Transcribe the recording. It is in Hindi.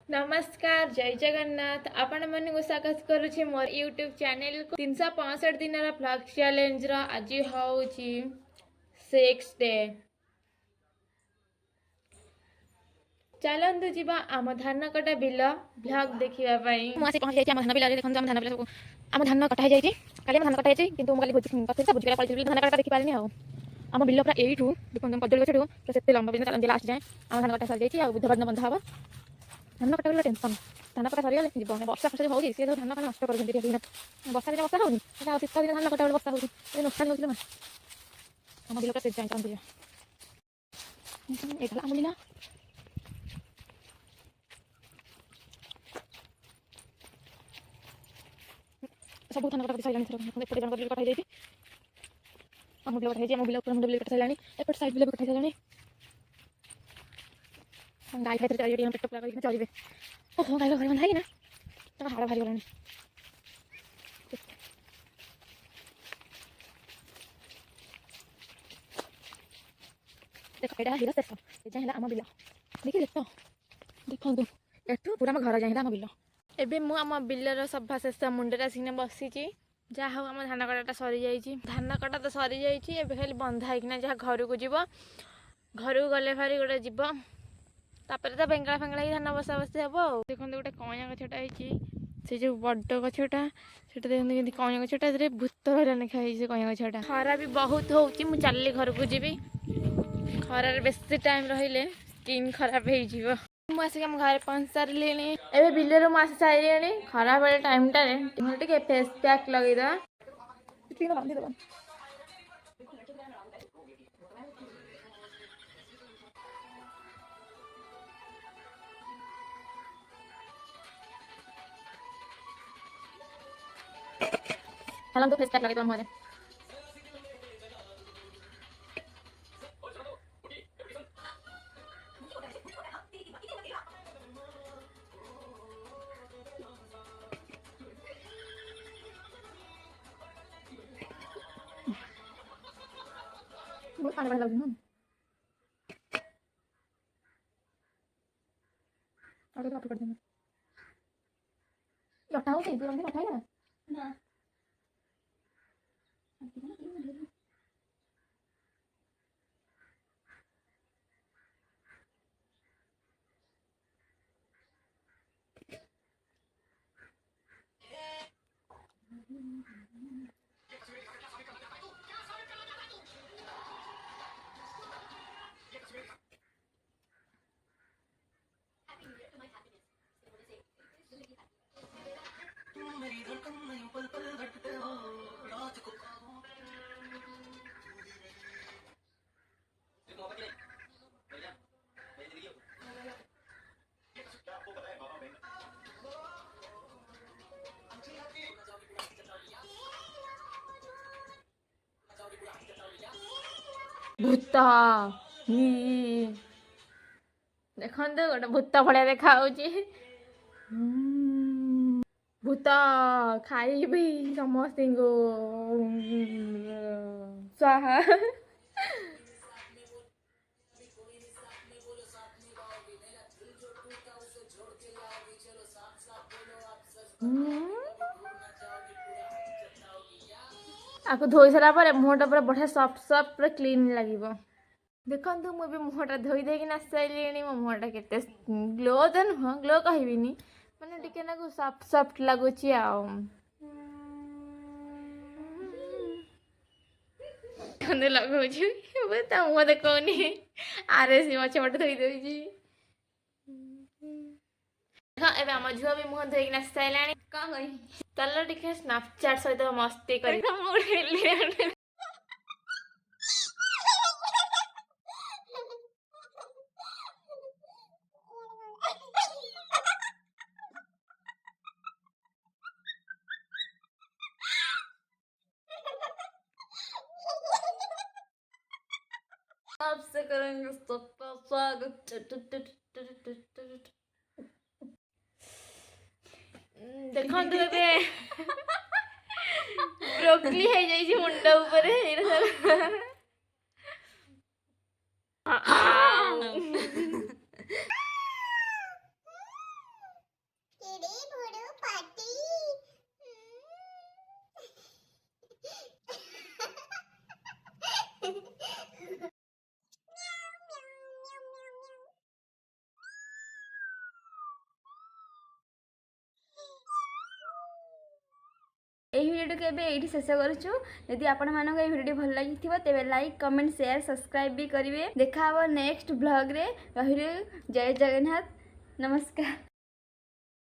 नमस्कार जय जगन्नाथ आपण मन को स्वागत करुछि मोर यूट्यूब चैनल को 365 दिन व्लॉग चैलेंज रा आज होउछि 6 डे। चलंतु जीवा आम धान कटा बिल व्लॉग देखिबा पई मु आसी पहुंच जाई आम धान बिल रे देखन आम धान बिल सब आम धान कटा हे जाई काली धान कटा हे जाई किंतु काली भोजी पत्ते सब भोजी पड़ी धान कटा देखि पारनी आ आम बिल पूरा एठू देखन कदली गछडू तो सेते लंबा बिल चलन लास्ट जाए आम धान कटा सर जाई आ बुधवार दिन बंधा हबा धान कटा बिल टेंशन धान कटा सरी गले जीवन वर्षा फसे होगी से धान कटा नष्ट कर देती दिन वर्षा दिन वर्षा होनी आ शीत दिन धान कटा वर्षा होगी ए नुकसान होगी आम बिल से जाई काम दिया एकला आम बिल सब धान कटा सरी जानी एपटे जन बिल कटा जाई आम बिल कटा जाई आम बिल पूरा बिल कटा सरी एपट साइड बिल कटा सरी गाय खातिर चाहिए हम पेट पूरा करके चलिबे ओहो गाय घर बंधा है ना तो हाड़ भारी गलानी देखो एटा हिला सेट ए जाहला आम बिल देखि देखो एठू पूरा हम घर जाहला आम बिल एबे मु आम बिलर सफा शेष मुंडे आसिक बसीची जहाँ हूँ आम धान कटाटा सरी जाइए धान कटा तो सरी जाइए एबे खाली बंधा होना जहाँ घर को जीव घर को गले भारी गोटे जीव तापर तो बेंगला फेंगला ही धान बसा बसी हम आ देखते गोटे कईया गछटा से जो बड़ गछटा से देखते कईया गछटा भूत भरा लिखाई से कईया गछटा खरा भी बहुत होची मु चलली घर को जीवी खरार बेसी टाइम रहिले स्किन खराब हो मुझे आम घर पहुँच सारे एवं बिलर मुझे सारे खराब बेले टाइम टे फेस पैक लगेदा तो फेस पैक लगे मुझे बहुत पानी वाला लग और तो कर देंगे लटा हो गई पूरा दिन लटा है ना भूत देखते गोटे भूत भाया देखा भूत खाइबी समस्त स्वाहा आपको धोई सारा मुहटा पूरा बढ़िया सफ्ट सफ्ट पूरा क्लीन लगे देखु मुझे मुहटा धोई देकी सारे मो मुहटा के ग्लो तो नुह ग्लो कहबिनी मैंने टिके ना सफ्ट सफ्ट लगुच लगुच मुह देखनी आरे मछे पटे धोई देवी एबे आम झुआ भी मुह धोई नाच सारा कौन कही चल टे स्नापचैट सहित मस्ती कर आपसे करेंगे सबका स्वागत देखो ब्रोकली है जाई मुंड ऊपर ଏହି ଭିଡ଼ିଓଟିକୁ ଏବେ ଏଇଠି ଶେଷ କରୁଛୁ। ଯଦି ଆପଣମାନଙ୍କୁ ଏହି ଭିଡ଼ିଓଟି ଭଲ ଲାଗିଥିବ ତେବେ ଲାଇକ୍ କମେଣ୍ଟ ସେୟାର ସବସ୍କ୍ରାଇବ୍ ବି କରିବେ। ଦେଖା ହେବ ନେକ୍ସଟ ବ୍ଲଗ୍ରେ। ରହିଲି ଜୟ ଜଗନ୍ନାଥ, ନମସ୍କାର।